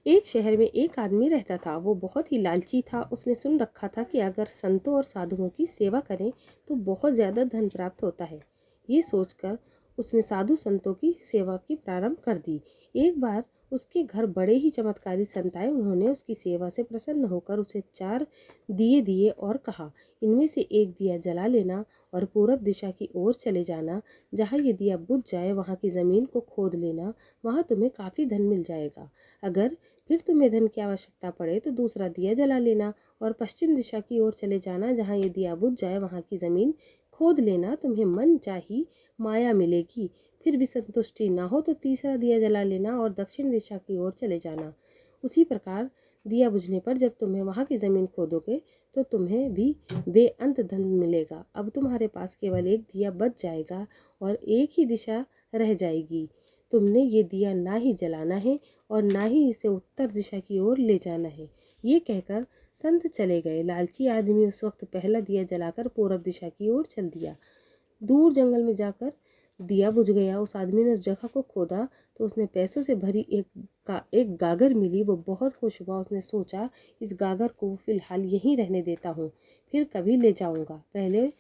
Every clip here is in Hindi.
एक शहर में एक आदमी रहता था। वो बहुत ही लालची था। उसने सुन रखा था कि अगर संतों और साधुओं की सेवा करें तो बहुत ज़्यादा धन प्राप्त होता है। ये सोचकर उसने साधु संतों की सेवा की प्रारंभ कर दी। एक बार उसके घर बड़े ही चमत्कारी संत आए। उन्होंने उसकी सेवा से प्रसन्न होकर उसे 4 दिए दिए और कहा, इनमें से एक दिया जला लेना और पूरब दिशा की ओर चले जाना। जहाँ ये दिया बुझ जाए वहाँ की ज़मीन को खोद लेना, वहाँ तुम्हें काफ़ी धन मिल जाएगा। अगर फिर तुम्हें धन की आवश्यकता पड़े तो दूसरा दिया जला लेना और पश्चिम दिशा की ओर चले जाना। जहाँ ये दिया बुझ जाए वहाँ की ज़मीन खोद लेना, तुम्हें मन चाही माया मिलेगी। फिर भी संतुष्टि ना हो तो तीसरा दिया जला लेना और दक्षिण दिशा की ओर चले जाना। उसी प्रकार दिया बुझने पर जब तुम्हें वहाँ की ज़मीन खोदोगे तो तुम्हें भी बेअंत धन मिलेगा। अब तुम्हारे पास केवल एक दिया बच जाएगा और एक ही दिशा रह जाएगी। तुमने ये दिया ना ही जलाना है और ना ही इसे उत्तर दिशा की ओर ले जाना है। ये कहकर संत चले गए। लालची आदमी उस वक्त पहला दिया जलाकर पूरब दिशा की ओर चल दिया। दूर जंगल में जाकर दिया बुझ गया। उस आदमी ने उस जगह को खोदा तो उसने पैसों से भरी एक गागर मिली। वो बहुत खुश हुआ। उसने सोचा, इस गागर को फिलहाल यहीं रहने देता हूँ, फिर कभी ले जाऊँगा। पहले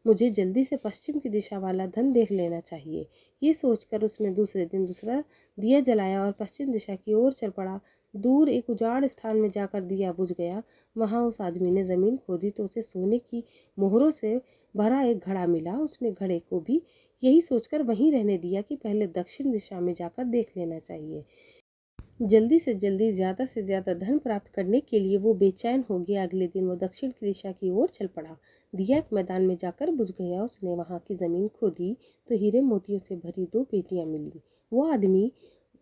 मुझे जल्दी से पश्चिम की दिशा वाला धन देख लेना चाहिए। ये सोचकर उसने दूसरे दिन दूसरा दिया जलाया और पश्चिम दिशा की ओर चल पड़ा। दूर एक उजाड़ स्थान में जाकर दिया बुझ गया। वहाँ उस आदमी ने ज़मीन खोदी तो उसे सोने की मोहरों से भरा एक घड़ा मिला। उसने घड़े को भी यही सोचकर वहीं रहने दिया कि पहले दक्षिण दिशा में जाकर देख लेना चाहिए। जल्दी से जल्दी ज़्यादा से ज़्यादा धन प्राप्त करने के लिए वो बेचैन हो गया। अगले दिन वो दक्षिण की दिशा की ओर चल पड़ा। दिया एक मैदान में जाकर बुझ गया। उसने वहाँ की ज़मीन खोदी तो हीरे मोतियों से भरी 2 पेटियाँ मिली। वो आदमी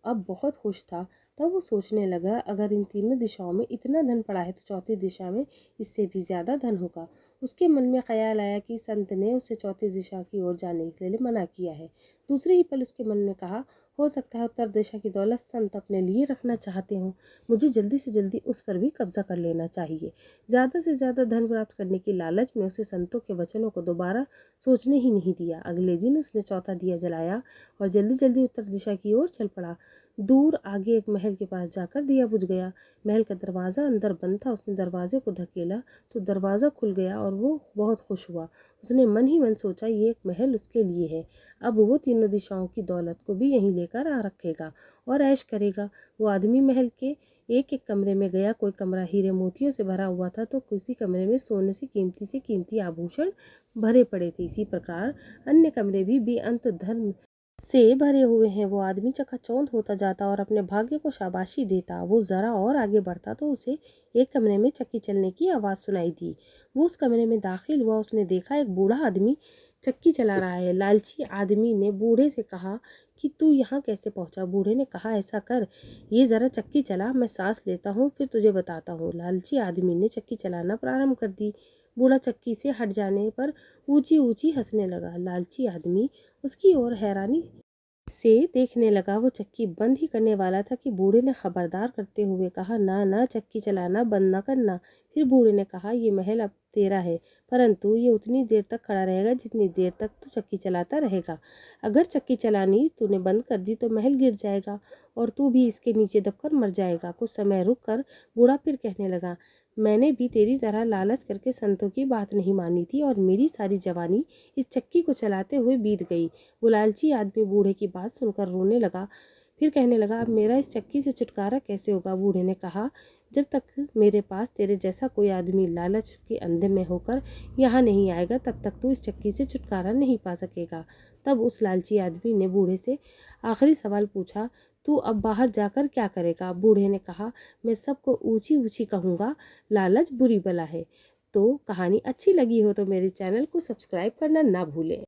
अब बहुत खुश था। तब वो सोचने लगा, अगर इन तीनों दिशाओं में इतना धन पड़ा है तो चौथी दिशा में इससे भी ज़्यादा धन होगा। उसके मन में ख्याल आया कि संत ने उसे चौथी दिशा की ओर जाने के लिए मना किया है। दूसरे ही पल उसके मन में कहा, हो सकता है उत्तर दिशा की दौलत संत अपने लिए रखना चाहते हों। मुझे जल्दी से जल्दी उस पर भी कब्जा कर लेना चाहिए। ज़्यादा से ज़्यादा धन प्राप्त करने की लालच में उसे संतों के वचनों को दोबारा सोचने ही नहीं दिया। अगले दिन उसने चौथा दिया जलाया और जल्दी जल्दी उत्तर दिशा की ओर चल पड़ा। दूर आगे एक महल के पास जाकर दिया बुझ गया। महल का दरवाज़ा अंदर बंद था। उसने दरवाजे को धकेला तो दरवाज़ा खुल गया और वो बहुत खुश हुआ। उसने मन ही मन सोचा, ये एक महल उसके लिए है। अब वो तीनों दिशाओं की दौलत को भी यहीं लेकर आ रखेगा और ऐश करेगा। वो आदमी महल के एक एक कमरे में गया। कोई कमरा हीरे मोतियों से भरा हुआ था तो किसी कमरे में सोने से कीमती आभूषण भरे पड़े थे। इसी प्रकार अन्य कमरे भी बेअंत धन से भरे हुए हैं। वो आदमी चकाचौंध होता जाता और अपने भाग्य को शाबाशी देता। वो ज़रा और आगे बढ़ता तो उसे एक कमरे में चक्की चलने की आवाज़ सुनाई दी। वो उस कमरे में दाखिल हुआ। उसने देखा एक बूढ़ा आदमी चक्की चला रहा है। लालची आदमी ने बूढ़े से कहा कि तू यहाँ कैसे पहुँचा? बूढ़े ने कहा, ऐसा कर, ये ज़रा चक्की चला, मैं सांस लेता हूँ, फिर तुझे बताता हूँ। लालची आदमी ने चक्की चलाना प्रारंभ कर दी। बूढ़ा चक्की से हट जाने पर ऊंची ऊंची हंसने लगा। लालची आदमी उसकी ओर हैरानी से देखने लगा। वो चक्की बंद ही करने वाला था कि बूढ़े ने खबरदार करते हुए कहा, ना ना, चक्की चलाना बंद ना करना। फिर बूढ़े ने कहा, ये महल अब तेरा है, परंतु ये उतनी देर तक खड़ा रहेगा जितनी देर तक तू चक्की चलाता रहेगा। अगर चक्की चलानी तूने बंद कर दी तो महल गिर जाएगा और तू भी इसके नीचे दबकर मर जाएगा। कुछ समय रुक कर बूढ़ा फिर कहने लगा, मैंने भी तेरी तरह लालच करके संतों की बात नहीं मानी थी और मेरी सारी जवानी इस चक्की को चलाते हुए बीत गई। वो लालची आदमी बूढ़े की बात सुनकर रोने लगा। फिर कहने लगा, अब मेरा इस चक्की से छुटकारा कैसे होगा? बूढ़े ने कहा, जब तक मेरे पास तेरे जैसा कोई आदमी लालच के अंधे में होकर यहाँ नहीं आएगा तब तक तू इस चक्की से छुटकारा नहीं पा सकेगा। तब उस लालची आदमी ने बूढ़े से आखिरी सवाल पूछा, तू अब बाहर जाकर क्या करेगा? बूढ़े ने कहा, मैं सबको ऊंची ऊंची कहूँगा, लालच बुरी बला है। तो कहानी अच्छी लगी हो तो मेरे चैनल को सब्सक्राइब करना ना भूलें।